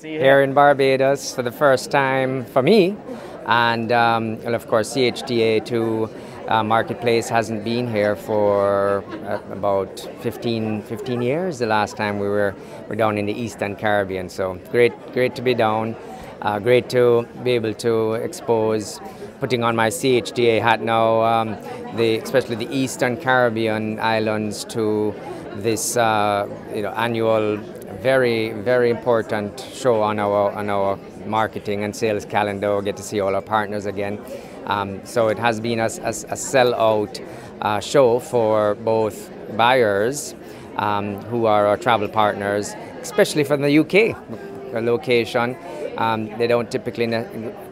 here in Barbados for the first time for me. And well, of course, CHTA2 Marketplace hasn't been here for about 15 years. The last time we were down in the Eastern Caribbean. So great to be down. Great to be able to expose, putting on my CHTA hat now, especially the Eastern Caribbean islands to this annual, very important show on our marketing and sales calendar. We'll get to see all our partners again. So it has been a sell-out show for both buyers who are our travel partners, especially from the UK location. They don't typically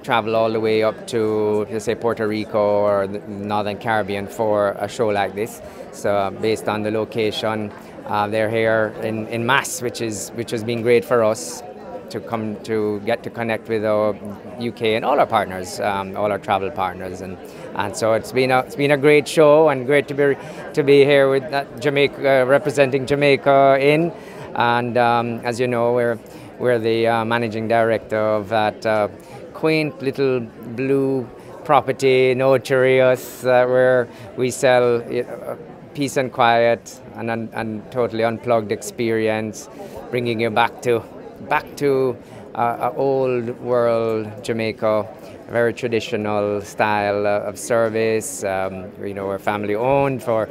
travel all the way up to, let's say, Puerto Rico or the Northern Caribbean for a show like this. So based on the location, they're here in Mais, which has been great for us to come to get to connect with our UK and all our partners, all our travel partners, and so it's been a great show and great to be here with Jamaica, representing Jamaica and as you know, we're the managing director of that quaint little blue property, No Chirios, where we sell peace and quiet and totally unplugged experience, bringing you back to old world Jamaica, very traditional style of service. We're family owned for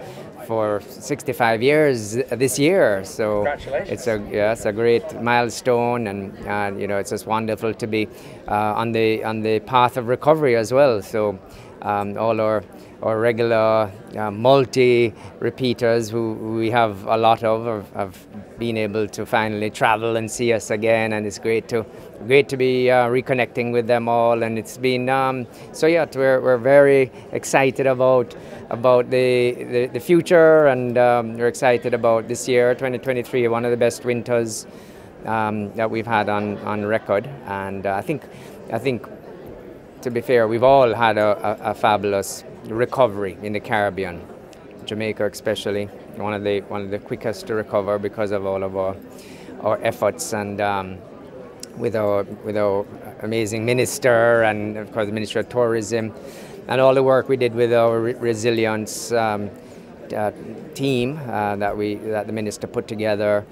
65 years this year, so it's a great milestone, and it's just wonderful to be on the path of recovery as well. So all our regular multi-repeaters who we have a lot of been able to finally travel and see us again, and it's great to be reconnecting with them all. And it's been we're very excited about the future, and we're excited about this year, 2023, one of the best winters that we've had on record. And I think to be fair, we've all had a fabulous recovery in the Caribbean, Jamaica especially, one of the quickest to recover because of all of our efforts, and with our amazing minister, and of course the Minister of Tourism, and all the work we did with our resilience team that the minister put together,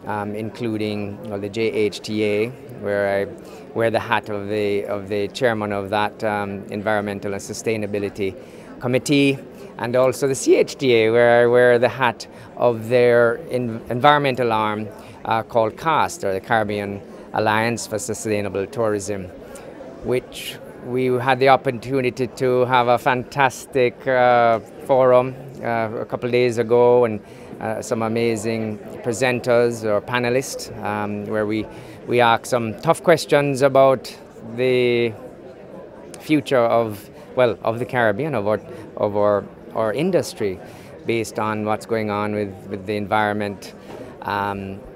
including the JHTA, where I wear the hat of the chairman of that Environmental and Sustainability Committee, and also the CHTA, where I wear the hat of their environmental arm called CAST, or the Caribbean Alliance for Sustainable Tourism, which we had the opportunity to have a fantastic forum a couple of days ago, and some amazing presenters or panelists, where we asked some tough questions about the future of the Caribbean, of our industry, based on what's going on with the environment.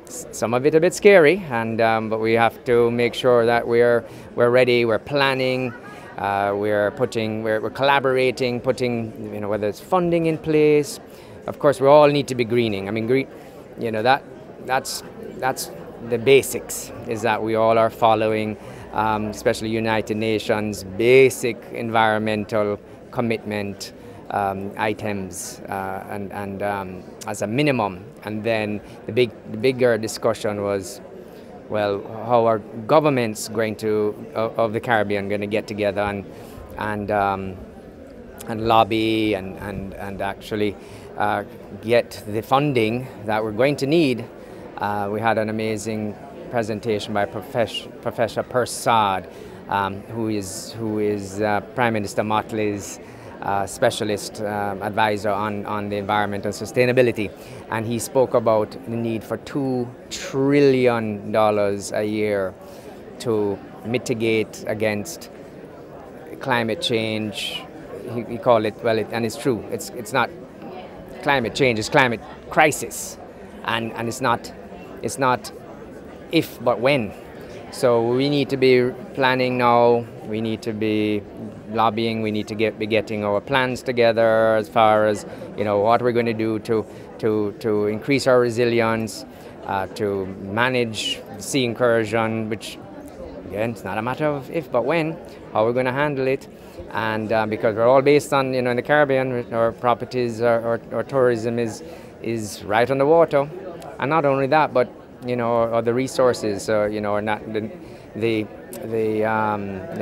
Some of it a bit scary, but we have to make sure that we're ready, we're planning, we're collaborating, putting whether it's funding in place. Of course, we all need to be greening. I mean, that's the basics, is that we all are following, especially United Nations basic environmental commitment items, and as a minimum. And then the bigger discussion was, well, how are governments of the Caribbean going to get together and lobby and actually get the funding that we're going to need. We had an amazing presentation by Professor Persad, who is Prime Minister Motley's specialist advisor on the environment and sustainability, and he spoke about the need for $2 trillion a year to mitigate against climate change. He called it, and it's true. It's not climate change; it's climate crisis, and it's not if but when. So we need to be planning now. We need to be lobbying. We need to be getting our plans together as far as what we're going to do to increase our resilience, to manage sea incursion, which again, it's not a matter of if but when, how we're going to handle it. And because we're all based on, in the Caribbean, our properties or tourism is right on the water. And not only that, but, or the resources, or not the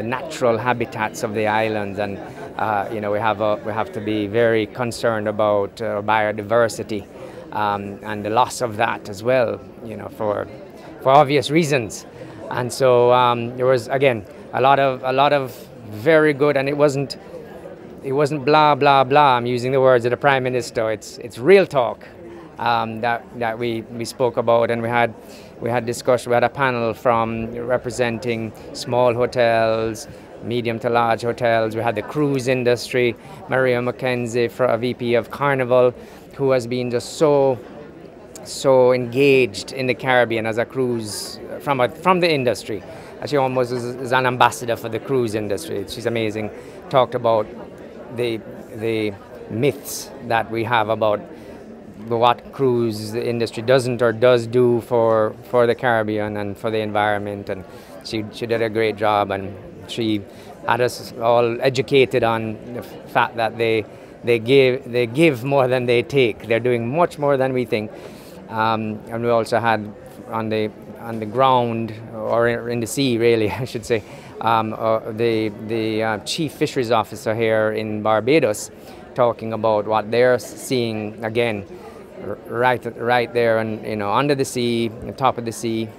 natural habitats of the islands. And, we have to be very concerned about biodiversity and the loss of that as well, for obvious reasons. And so there was, again, a lot of very good, and it wasn't blah blah blah. I'm using the words of the Prime Minister. It's real talk that we spoke about, and we had discussion. We had a panel from representing small hotels, medium to large hotels. We had the cruise industry, Maria McKenzie, a VP of Carnival, who has been just so engaged in the Caribbean as a cruise from the industry. She almost is an ambassador for the cruise industry. She's amazing. Talked about the myths that we have about what cruise industry doesn't or does do for the Caribbean and for the environment, and she did a great job, and she had us all educated on the fact that they give more than they take. They're doing much more than we think. And we also had on the ground, or in the sea really, I should say, the chief fisheries officer here in Barbados, talking about what they're seeing, again, right there, and under the sea, on top of the sea.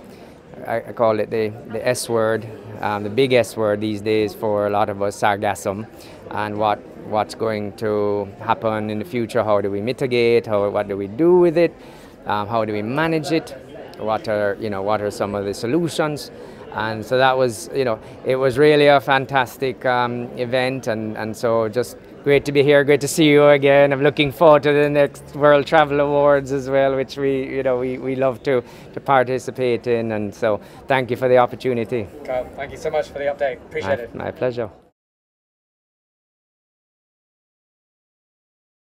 I call it the S word, the big S word these days for a lot of us, sargassum, and what's going to happen in the future. How do we mitigate? What do we do with it? How do we manage it? What are some of the solutions? And so that was, it was really a fantastic event, and so just great to be here, great to see you again. I'm looking forward to the next World Travel Awards as well, which we love to participate in, and so thank you for the opportunity. Carl, thank you so much for the update. Appreciate it. My pleasure.